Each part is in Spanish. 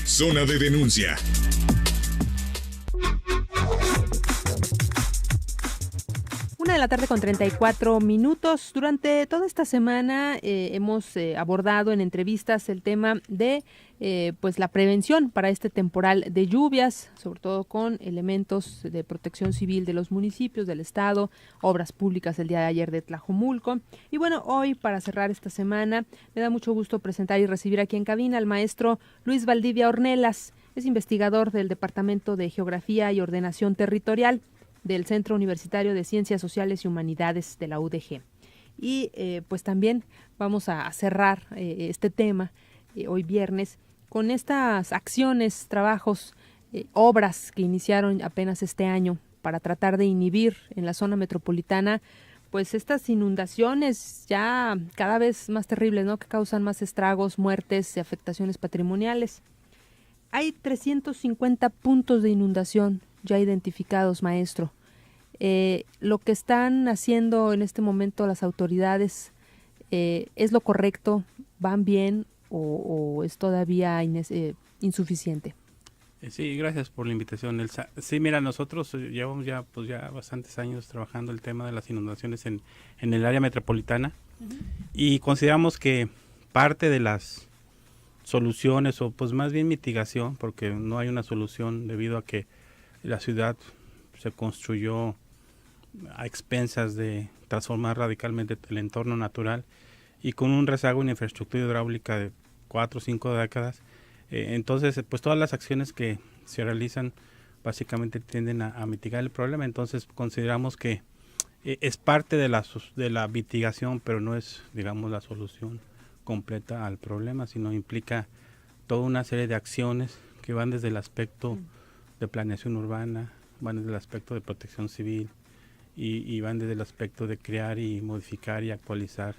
Zona de denuncia. Una de la tarde con 34 minutos. Durante toda esta semana hemos abordado en entrevistas el tema de pues la prevención para este temporal de lluvias, sobre todo con elementos de protección civil de los municipios, del estado, obras públicas el día de ayer de Tlajomulco. Y bueno, hoy para cerrar esta semana me da mucho gusto presentar y recibir aquí en cabina al maestro Luis Valdivia Ornelas. Es investigador del Departamento de Geografía y Ordenación Territorial del Centro Universitario de Ciencias Sociales y Humanidades de la UDG. Y pues también vamos a cerrar este tema hoy viernes con estas acciones, trabajos, obras que iniciaron apenas este año para tratar de inhibir en la zona metropolitana pues estas inundaciones ya cada vez más terribles, ¿no? Que causan más estragos, muertes y afectaciones patrimoniales. Hay 350 puntos de inundación ya identificados, maestro. Lo que están haciendo en este momento las autoridades, ¿es lo correcto? ¿Van bien o es todavía insuficiente? Sí, gracias por la invitación, Elsa. Sí, mira, nosotros llevamos ya bastantes años trabajando el tema de las inundaciones en el área metropolitana. Uh-huh. Y consideramos que parte de las soluciones, o pues más bien mitigación, porque no hay una solución debido a que la ciudad se construyó a expensas de transformar radicalmente el entorno natural y con un rezago en infraestructura hidráulica de 4 o 5 décadas. Entonces, pues todas las acciones que se realizan básicamente tienden a mitigar el problema. Entonces, consideramos que es parte de la mitigación, pero no es, digamos, la solución completa al problema, sino implica toda una serie de acciones que van desde el aspecto de planeación urbana, van desde el aspecto de protección civil y van desde el aspecto de crear y modificar y actualizar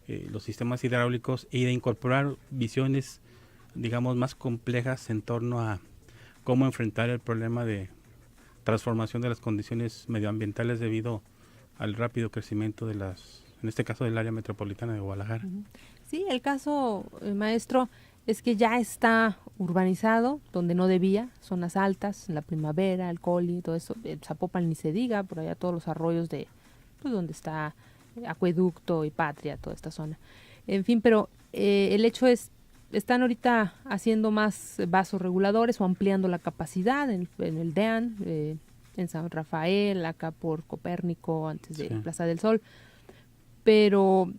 los sistemas hidráulicos y de incorporar visiones, digamos, más complejas en torno a cómo enfrentar el problema de transformación de las condiciones medioambientales debido al rápido crecimiento en este caso del área metropolitana de Guadalajara. Sí, el caso, maestro, es que ya está urbanizado donde no debía, zonas altas, La Primavera, el Coli, todo eso, Zapopan ni se diga, por allá todos los arroyos de, pues donde está Acueducto y Patria, toda esta zona. En fin, pero el hecho es, están ahorita haciendo más vasos reguladores o ampliando la capacidad en el DEAN, en San Rafael, acá por Copérnico, antes de Plaza del Sol, pero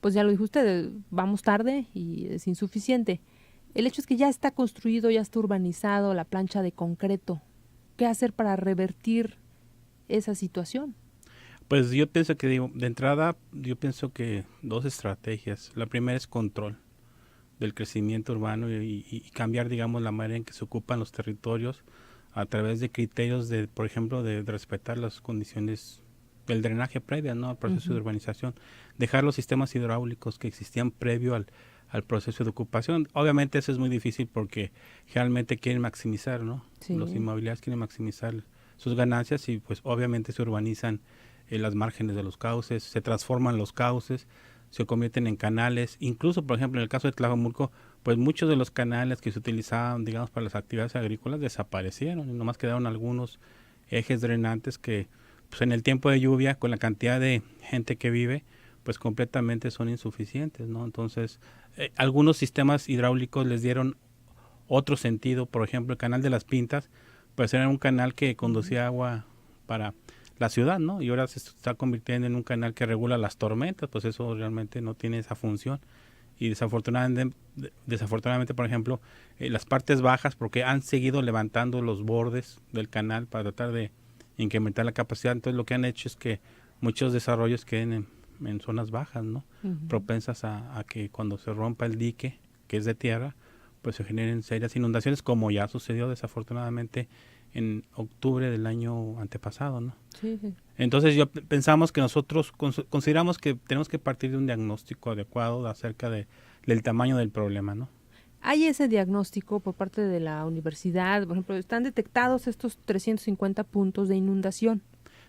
pues ya lo dijo usted, vamos tarde y es insuficiente. El hecho es que ya está construido, ya está urbanizado, la plancha de concreto. ¿Qué hacer para revertir esa situación? Pues yo pienso que, de entrada, yo pienso que 2 estrategias. La primera es control del crecimiento urbano y cambiar, digamos, la manera en que se ocupan los territorios a través de criterios de, por ejemplo, de respetar las condiciones del drenaje previa, ¿no?, al proceso de urbanización, dejar los sistemas hidráulicos que existían previo al proceso de ocupación. Obviamente eso es muy difícil porque generalmente quieren maximizar, ¿no? Sí. Los inmobiliarios quieren maximizar sus ganancias y pues obviamente se urbanizan las márgenes de los cauces, se transforman los cauces, se convierten en canales. Incluso, por ejemplo, en el caso de Tlajomulco, pues muchos de los canales que se utilizaban, digamos, para las actividades agrícolas desaparecieron y nomás quedaron algunos ejes drenantes que pues en el tiempo de lluvia, con la cantidad de gente que vive, pues completamente son insuficientes, ¿no? Entonces, algunos sistemas hidráulicos les dieron otro sentido. Por ejemplo, el canal de las Pintas, pues era un canal que conducía agua para la ciudad, ¿no? Y ahora se está convirtiendo en un canal que regula las tormentas, pues eso realmente no tiene esa función. Y desafortunadamente, por ejemplo, las partes bajas, porque han seguido levantando los bordes del canal para tratar de incrementar la capacidad, entonces lo que han hecho es que muchos desarrollos queden en zonas bajas, ¿no? Propensas a que cuando se rompa el dique, que es de tierra, pues se generen serias inundaciones, como ya sucedió desafortunadamente en octubre del año antepasado, ¿no? Sí. Entonces pensamos que nosotros consideramos que tenemos que partir de un diagnóstico adecuado acerca del tamaño del problema, ¿no? ¿Hay ese diagnóstico por parte de la universidad? Por ejemplo, ¿están detectados estos 350 puntos de inundación?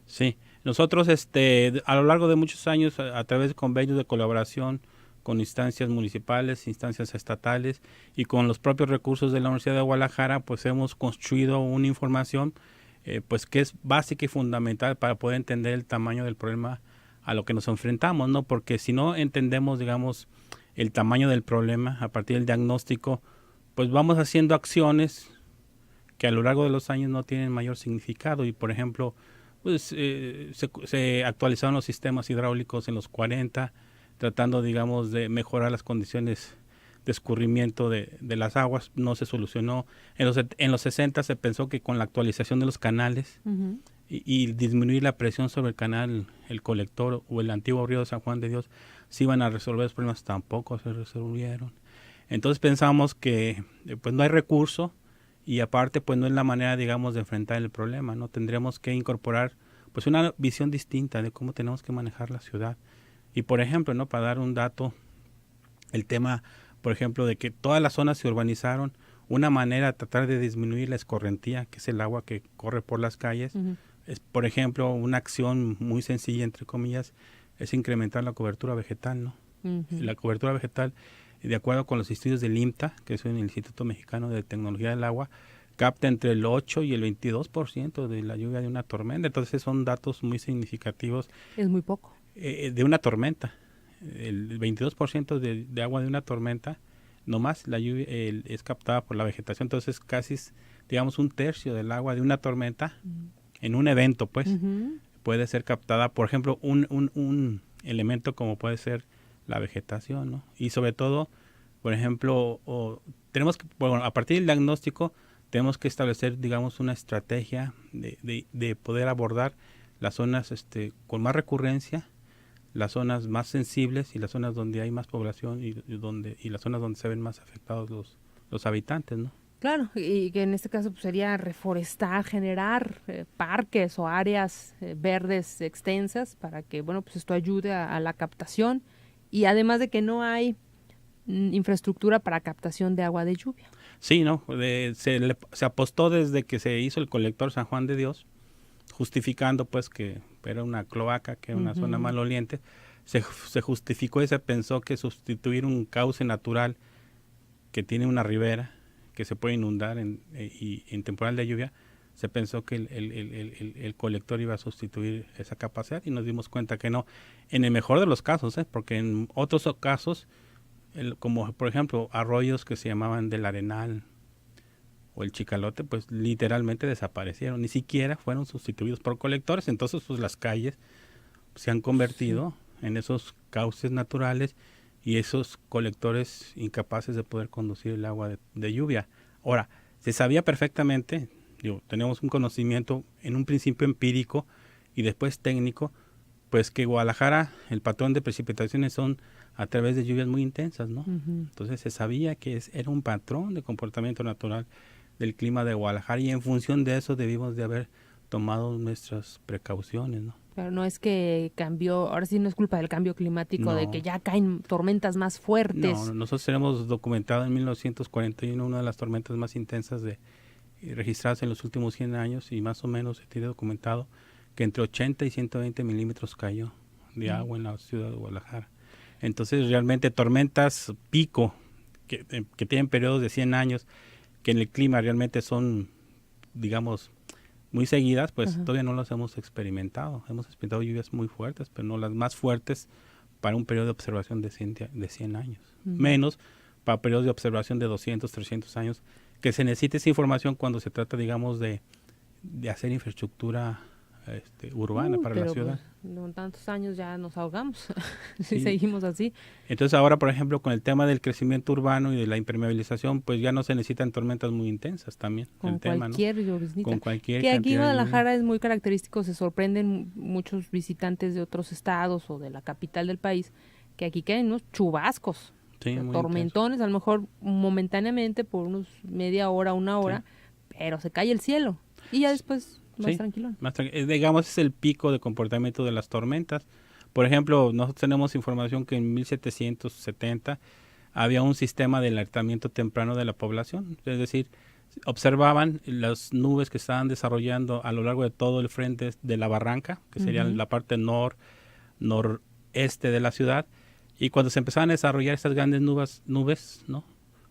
Sí, nosotros a lo largo de muchos años, a través de convenios de colaboración con instancias municipales, instancias estatales y con los propios recursos de la Universidad de Guadalajara, pues hemos construido una información pues que es básica y fundamental para poder entender el tamaño del problema a lo que nos enfrentamos, ¿no? Porque si no entendemos, digamos, el tamaño del problema a partir del diagnóstico, pues vamos haciendo acciones que a lo largo de los años no tienen mayor significado. Y por ejemplo, pues se actualizaron los sistemas hidráulicos en los 40, tratando, digamos, de mejorar las condiciones de escurrimiento de las aguas. No se solucionó. En los 60 se pensó que con la actualización de los canales y disminuir la presión sobre el canal, el colector o el antiguo río de San Juan de Dios, se iban a resolver los problemas. Tampoco se resolvieron. Entonces pensamos que pues no hay recurso y aparte pues no es la manera, digamos, de enfrentar el problema, ¿no? Tendríamos que incorporar pues una visión distinta de cómo tenemos que manejar la ciudad. Y por ejemplo, ¿no? Para dar un dato, el tema, por ejemplo, de que todas las zonas se urbanizaron, una manera de tratar de disminuir la escorrentía, que es el agua que corre por las calles, es, por ejemplo, una acción muy sencilla, entre comillas, es incrementar la cobertura vegetal, ¿no? La cobertura vegetal, de acuerdo con los estudios del IMTA, que es el Instituto Mexicano de Tecnología del Agua, capta entre el 8 y el 22% de la lluvia de una tormenta. Entonces son datos muy significativos. Es muy poco. De una tormenta. El 22% de agua de una tormenta, nomás la lluvia es captada por la vegetación. Entonces casi, digamos, un tercio del agua de una tormenta en un evento, pues, puede ser captada. Por ejemplo, un elemento como puede ser la vegetación, ¿no? Y sobre todo, por ejemplo, tenemos que, bueno, a partir del diagnóstico, tenemos que establecer, digamos, una estrategia de poder abordar las zonas con más recurrencia, las zonas más sensibles y las zonas donde hay más población y las zonas donde se ven más afectados los habitantes, ¿no? Claro, y que en este caso pues, sería reforestar, generar parques o áreas verdes extensas para que, bueno, pues esto ayude a la captación y además de que no hay infraestructura para captación de agua de lluvia. Sí, ¿no? Se apostó desde que se hizo el colector San Juan de Dios, justificando pues que era una cloaca, que era una zona maloliente. Se justificó y se pensó que sustituir un cauce natural que tiene una ribera que se puede inundar en temporal de lluvia, se pensó que el colector iba a sustituir esa capacidad y nos dimos cuenta que no, en el mejor de los casos, porque en otros casos, como por ejemplo arroyos que se llamaban del Arenal o el Chicalote, pues literalmente desaparecieron, ni siquiera fueron sustituidos por colectores. Entonces pues las calles se han convertido en esos cauces naturales y esos colectores incapaces de poder conducir el agua de lluvia. Ahora, se sabía perfectamente, tenemos un conocimiento en un principio empírico y después técnico, pues que Guadalajara, el patrón de precipitaciones son a través de lluvias muy intensas, ¿no? Entonces se sabía que era un patrón de comportamiento natural del clima de Guadalajara y en función de eso debimos de haber tomado nuestras precauciones, ¿no? Pero no es que cambió, ahora sí no es culpa del cambio climático, de que ya caen tormentas más fuertes. No, nosotros tenemos documentado en 1941 una de las tormentas más intensas registradas en los últimos 100 años y más o menos se tiene documentado que entre 80 y 120 milímetros cayó de agua en la ciudad de Guadalajara. Entonces realmente tormentas pico que tienen periodos de 100 años, que en el clima realmente son, digamos, muy seguidas, pues todavía no las hemos experimentado. Hemos experimentado lluvias muy fuertes, pero no las más fuertes para un periodo de observación de 100 años. Menos para periodos de observación de 200, 300 años, que se necesita esa información cuando se trata, digamos, de hacer infraestructura urbana para la ciudad. Pues, en tantos años ya nos ahogamos si seguimos así. Entonces ahora, por ejemplo, con el tema del crecimiento urbano y de la impermeabilización, pues ya no se necesitan tormentas muy intensas también. Con cualquier lloviznita. Con cualquier que aquí en Guadalajara es muy característico, se sorprenden muchos visitantes de otros estados o de la capital del país, que aquí caen unos chubascos, tormentones, a lo mejor momentáneamente por unos media hora, una hora, pero se cae el cielo y ya después... Más tranquilo. Digamos, es el pico de comportamiento de las tormentas. Por ejemplo, nosotros tenemos información que en 1770 había un sistema de alertamiento temprano de la población. Es decir, observaban las nubes que estaban desarrollando a lo largo de todo el frente de la barranca, que sería la parte noreste de la ciudad, Y cuando se empezaban a desarrollar estas grandes nubes, ¿no?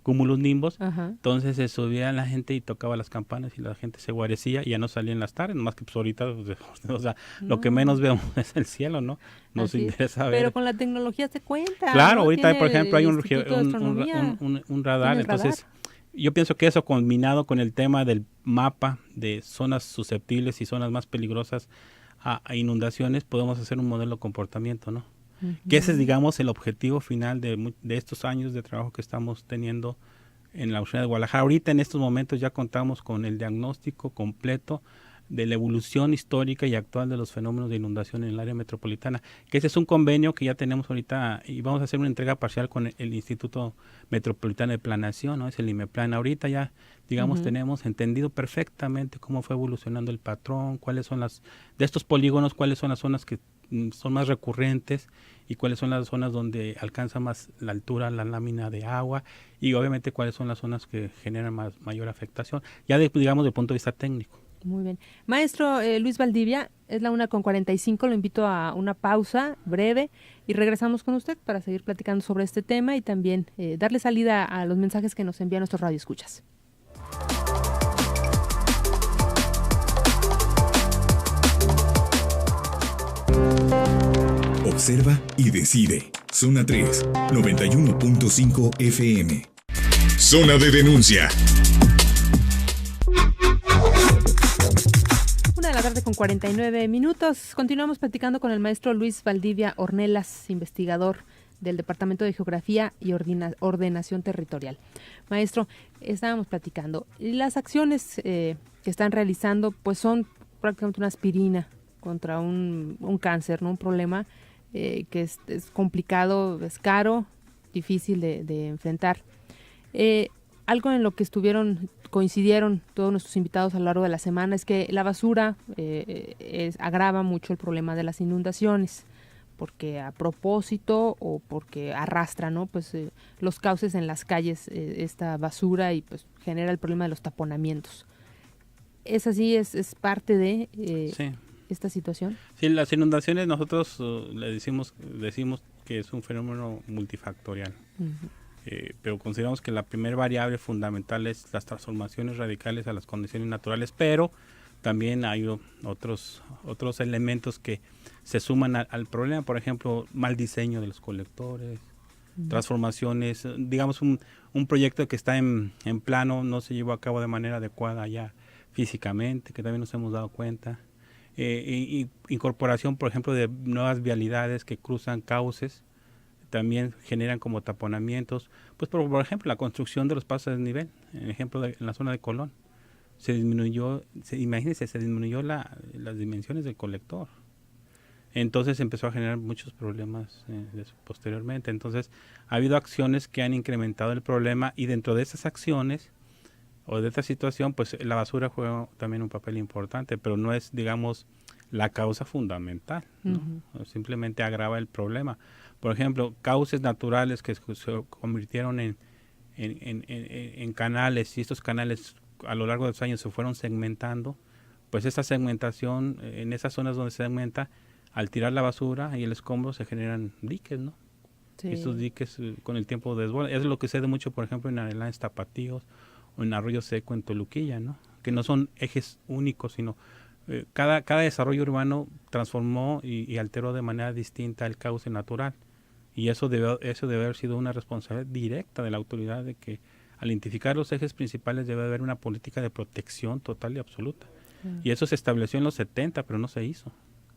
Cúmulos nimbos, entonces se subía la gente y tocaba las campanas y la gente se guarecía y ya no salía en las tardes, más que pues ahorita, o sea, lo que menos vemos es el cielo, ¿no? Nos interesa ver. Pero con la tecnología se cuenta. Claro, ¿no? ahorita, por ejemplo, hay un radar, entonces yo pienso que eso combinado con el tema del mapa de zonas susceptibles y zonas más peligrosas a inundaciones, podemos hacer un modelo de comportamiento, ¿no? Que ese es, digamos, el objetivo final de estos años de trabajo que estamos teniendo en la Universidad de Guadalajara. Ahorita en estos momentos ya contamos con el diagnóstico completo de la evolución histórica y actual de los fenómenos de inundación en el área metropolitana, que ese es un convenio que ya tenemos ahorita y vamos a hacer una entrega parcial con el Instituto Metropolitano de Planeación, ¿no? Es el IMEPLAN. Ahorita ya, digamos, tenemos entendido perfectamente cómo fue evolucionando el patrón, cuáles son de estos polígonos, cuáles son las zonas que son más recurrentes y cuáles son las zonas donde alcanza más la altura la lámina de agua y obviamente cuáles son las zonas que generan mayor afectación, ya digamos del punto de vista técnico. Muy bien. Maestro Luis Valdivia, es la 1:45, lo invito a una pausa breve y regresamos con usted para seguir platicando sobre este tema y también darle salida a los mensajes que nos envían nuestros radioescuchas. Observa y decide. Zona 3, 91.5 FM. Zona de denuncia. 1:49. Continuamos platicando con el maestro Luis Valdivia Ornelas, investigador del Departamento de Geografía y Ordenación Territorial. Maestro, estábamos platicando, las acciones que están realizando pues son prácticamente una aspirina contra un cáncer, ¿no? Un problema que es complicado, es caro, difícil de enfrentar. Algo en lo que coincidieron todos nuestros invitados a lo largo de la semana es que la basura agrava mucho el problema de las inundaciones, porque a propósito o porque arrastra, ¿no? Pues los cauces en las calles, esta basura y pues genera el problema de los taponamientos. ¿Es así? ¿Es parte de Sí. esta situación? Sí, las inundaciones nosotros decimos que es un fenómeno multifactorial. Pero consideramos que la primera variable fundamental es las transformaciones radicales a las condiciones naturales, pero también hay otros elementos que se suman al problema, por ejemplo, mal diseño de los colectores, transformaciones, digamos un proyecto que está en plano, no se llevó a cabo de manera adecuada ya físicamente, que también nos hemos dado cuenta, incorporación, por ejemplo, de nuevas vialidades que cruzan cauces, también generan como taponamientos, pues por ejemplo la construcción de los pasos de desnivel, en la zona de Colón, se disminuyó las dimensiones del colector, entonces empezó a generar muchos problemas posteriormente. Entonces ha habido acciones que han incrementado el problema y dentro de esas acciones o de esta situación, pues la basura juega también un papel importante, pero no es, digamos, la causa fundamental, ¿no? Simplemente agrava el problema. Por ejemplo, cauces naturales que se convirtieron en canales y estos canales a lo largo de los años se fueron segmentando, pues esa segmentación, en esas zonas donde se segmenta, al tirar la basura y el escombro se generan diques, ¿no? Sí. Y estos diques con el tiempo desbordan. Es lo que se da mucho, por ejemplo, en Arelánes Tapatíos o en Arroyo Seco en Toluquilla, ¿no? Que no son ejes únicos, sino cada desarrollo urbano transformó y alteró de manera distinta el cauce natural. Y eso debe haber sido una responsabilidad directa de la autoridad, de que al identificar los ejes principales debe haber una política de protección total y absoluta. Y eso se estableció en los 70, pero no se hizo.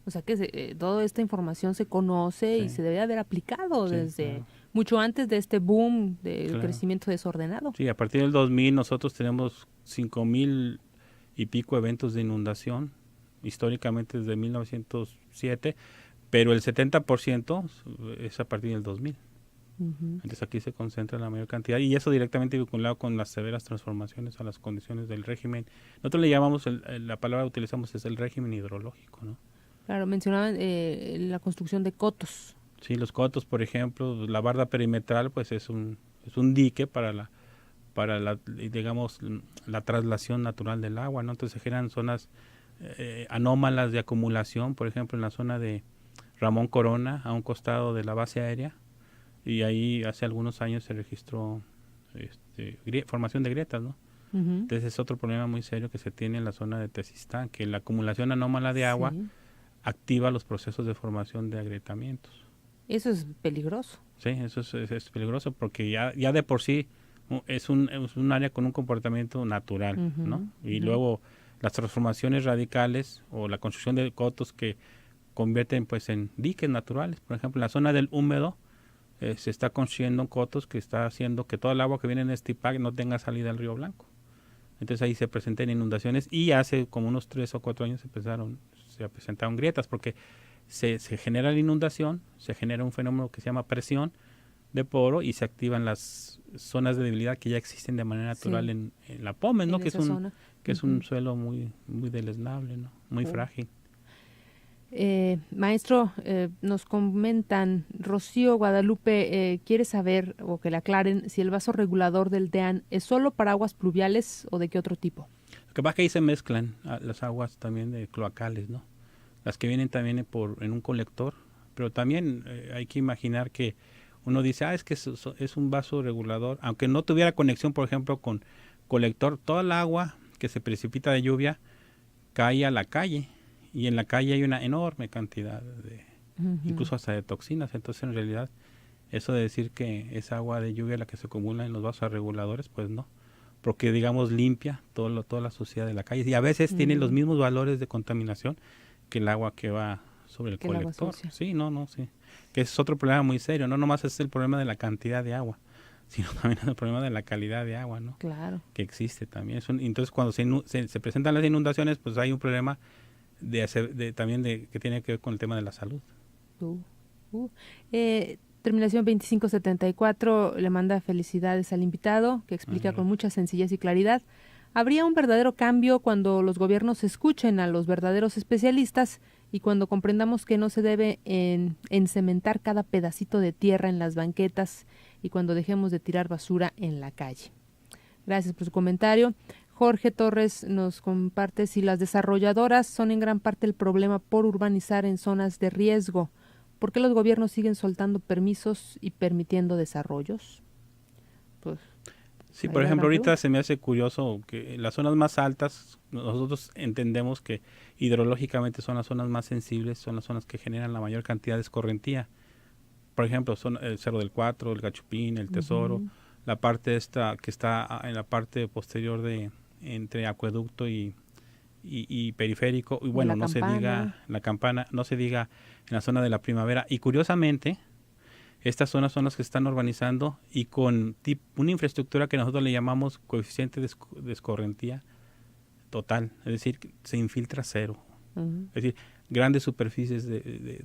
O sea que toda esta información se conoce y se debe haber aplicado desde mucho antes de este boom del crecimiento desordenado. Sí, a partir del 2000 nosotros tenemos 5,000 y pico eventos de inundación, históricamente desde 1907, pero el 70% es a partir del 2000. Entonces aquí se concentra la mayor cantidad y eso directamente vinculado con las severas transformaciones a las condiciones del régimen. Nosotros le llamamos, la palabra que utilizamos es el régimen hidrológico, ¿no? Claro, mencionaban la construcción de cotos. Sí, los cotos, por ejemplo, la barda perimetral, pues es un dique para la digamos, la traslación natural del agua, ¿no? Entonces se generan zonas anómalas de acumulación, por ejemplo, en la zona de Ramón Corona, a un costado de la base aérea, y ahí hace algunos años se registró formación de grietas, ¿no? Entonces es otro problema muy serio que se tiene en la zona de Tezistán, que la acumulación anómala de agua activa los procesos de formación de agrietamientos. Eso es peligroso. Sí, eso es peligroso porque ya de por sí es un área con un comportamiento natural, ¿no? Y luego las transformaciones radicales o la construcción de cotos que convierten pues en diques naturales. Por ejemplo, en la zona del húmedo se está construyendo cotos que está haciendo que todo el agua que viene en este Estipac no tenga salida al Río Blanco. Entonces ahí se presentan inundaciones y hace como unos 3 o 4 años se presentaron grietas porque se genera la inundación, se genera un fenómeno que se llama presión de poro y se activan las zonas de debilidad que ya existen de manera natural en la Pómez, ¿no? Que es un suelo muy deleznable, ¿no? Muy frágil. Maestro, nos comentan, Rocío Guadalupe quiere saber o que le aclaren si el vaso regulador del DEAN es solo para aguas pluviales o de qué otro tipo. Lo que pasa es que ahí se mezclan las aguas también de cloacales, ¿no? Las que vienen también en un colector, pero también hay que imaginar que uno dice, es que es un vaso regulador, aunque no tuviera conexión, por ejemplo, con colector, toda el agua que se precipita de lluvia cae a la calle. Y en la calle hay una enorme cantidad incluso hasta de toxinas. Entonces, en realidad, eso de decir que es agua de lluvia la que se acumula en los vasos reguladores, pues no. Porque, digamos, limpia toda la suciedad de la calle. Y a veces tiene los mismos valores de contaminación que el agua que va sobre el colector. Sí. Que es otro problema muy serio. No nomás es el problema de la cantidad de agua, sino también el problema de la calidad de agua, ¿no? Claro. Que existe también. Entonces, cuando se presentan las inundaciones, pues hay un problema también que tiene que ver con el tema de la salud. Terminación 2574 le manda felicidades al invitado, que explica con mucha sencillez y claridad. ¿Habría un verdadero cambio cuando los gobiernos escuchen a los verdaderos especialistas y cuando comprendamos que no se debe encementar cada pedacito de tierra en las banquetas y cuando dejemos de tirar basura en la calle? Gracias por su comentario. Jorge Torres nos comparte si las desarrolladoras son en gran parte el problema por urbanizar en zonas de riesgo. ¿Por qué los gobiernos siguen soltando permisos y permitiendo desarrollos? Pues, sí, por ejemplo, ahorita se me hace curioso que las zonas más altas, nosotros entendemos que hidrológicamente son las zonas más sensibles, son las zonas que generan la mayor cantidad de escorrentía. Por ejemplo, son el Cerro del Cuatro, el Gachupín, el Tesoro, la parte esta que está en la parte posterior entre acueducto y periférico, y bueno, no se diga la Campana, no se diga en la zona de la Primavera, y curiosamente estas zonas son las que se están urbanizando y con una infraestructura que nosotros le llamamos coeficiente de escorrentía total, es decir, se infiltra cero. Es decir, grandes superficies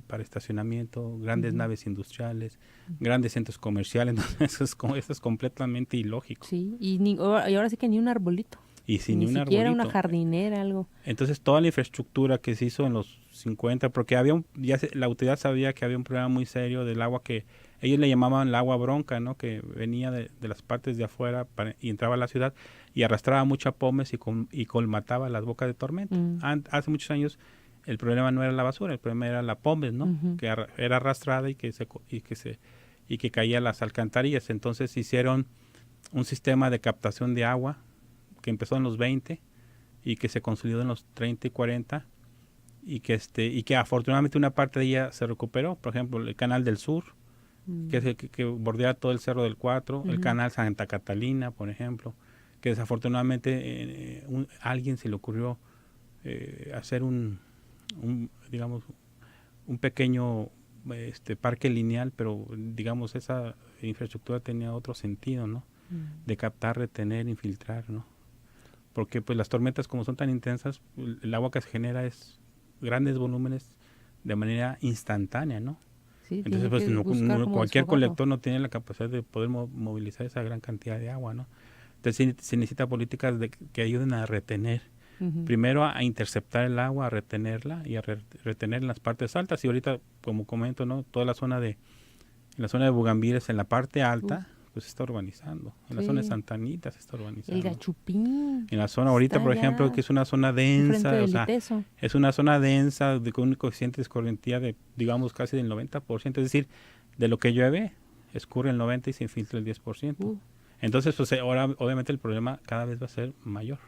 para estacionamiento, grandes naves industriales, grandes centros comerciales, entonces eso es completamente ilógico. Sí, y ahora sí que ni un arbolito. Y sin ni un siquiera arbolito. Una jardinera, algo. Entonces toda la infraestructura que se hizo en los 50, porque la autoridad sabía que había un problema muy serio del agua que ellos le llamaban el agua bronca, ¿no? Que venía de las partes de afuera y entraba a la ciudad y arrastraba mucha pomes y colmataba las bocas de tormenta. Hace muchos años el problema no era la basura, el problema era la pomes, ¿no? Que era arrastrada y que caía a las alcantarillas. Entonces hicieron un sistema de captación de agua que empezó en los 20 y que se consolidó en los 30 y 40 y que afortunadamente una parte de ella se recuperó. Por ejemplo, el Canal del Sur, que es el que bordea todo el Cerro del Cuatro, el Canal Santa Catalina, por ejemplo, que desafortunadamente alguien se le ocurrió hacer digamos, un pequeño parque lineal, pero digamos esa infraestructura tenía otro sentido, ¿no? De captar, retener, infiltrar, ¿no? Porque pues las tormentas como son tan intensas, el agua que se genera es grandes volúmenes de manera instantánea, ¿no? Sí, entonces pues cualquier colector no tiene la capacidad de poder movilizar esa gran cantidad de agua, ¿no? Entonces se necesita políticas que ayuden a retener, primero a interceptar el agua, a retenerla y a retener en las partes altas. Y ahorita, como comento, ¿no? Toda la zona de Bugambiles, en la parte alta, pues se está urbanizando. En la zona de Santa Anita se está urbanizando. El Gachupín. En la zona ahorita, por ejemplo, que es una zona densa, o sea, es una zona densa con un coeficiente de escorrentía de, digamos, casi del 90%. Es decir, de lo que llueve, escurre el 90% y se infiltra el 10%. Entonces, pues ahora obviamente el problema cada vez va a ser mayor.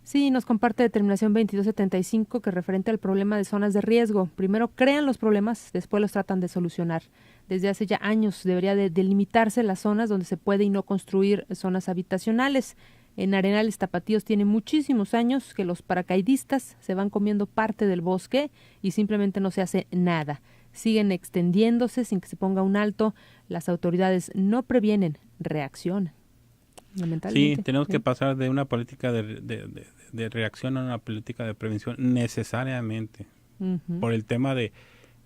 Sí, nos comparte determinación 2275 que referente al problema de zonas de riesgo. Primero crean los problemas, después los tratan de solucionar. Desde hace ya años debería de delimitarse las zonas donde se puede y no construir zonas habitacionales. En Arenales Tapatíos tiene muchísimos años que los paracaidistas se van comiendo parte del bosque y simplemente no se hace nada. Siguen extendiéndose sin que se ponga un alto. Las autoridades no previenen, reaccionan. Sí, tenemos que pasar de una política de reacción a una política de prevención necesariamente. Por el tema de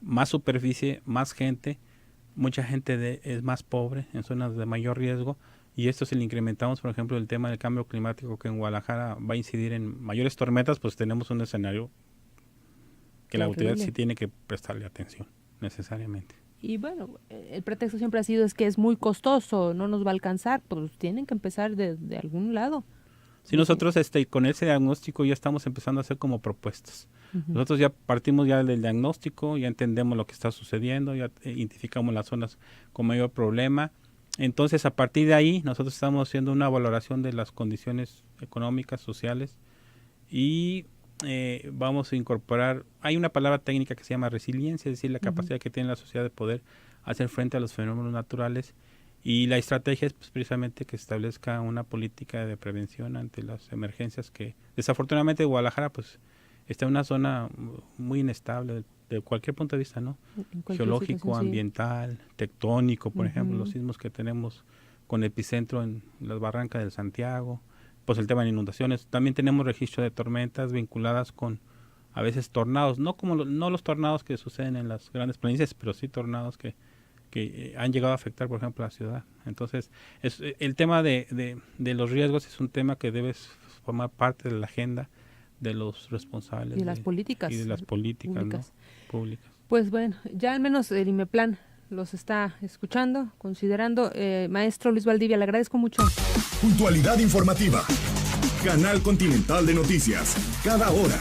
más superficie, más gente, mucha gente es más pobre en zonas de mayor riesgo. Y esto si le incrementamos, por ejemplo, el tema del cambio climático, que en Guadalajara va a incidir en mayores tormentas, pues tenemos un escenario que la autoridad sí tiene que prestarle atención, necesariamente. Y bueno, el pretexto siempre ha sido es que es muy costoso, no nos va a alcanzar, pues tienen que empezar de algún lado. Sí, nosotros con ese diagnóstico ya estamos empezando a hacer como propuestas. Nosotros ya partimos ya del diagnóstico, ya entendemos lo que está sucediendo, ya identificamos las zonas con mayor problema. Entonces, a partir de ahí, nosotros estamos haciendo una valoración de las condiciones económicas, sociales, y vamos a incorporar, hay una palabra técnica que se llama resiliencia, es decir, la capacidad que tiene la sociedad de poder hacer frente a los fenómenos naturales, y la estrategia es pues, precisamente que se establezca una política de prevención ante las emergencias que, desafortunadamente, Guadalajara pues está en una zona muy inestable de cualquier punto de vista, ¿no? Geológico, ambiental, tectónico, por ejemplo, los sismos que tenemos con epicentro en las barrancas del Santiago, pues el tema de inundaciones. También tenemos registro de tormentas vinculadas con a veces tornados, no los tornados que suceden en las grandes planicies, pero sí tornados que han llegado a afectar, por ejemplo, a la ciudad. Entonces, el tema de los riesgos es un tema que debe formar parte de la agenda de los responsables y de las políticas públicas. Pues bueno, ya al menos el IMEPLAN los está escuchando, considerando. Maestro Luis Valdivia, le agradezco mucho. Puntualidad informativa. Canal Continental de Noticias. Cada hora.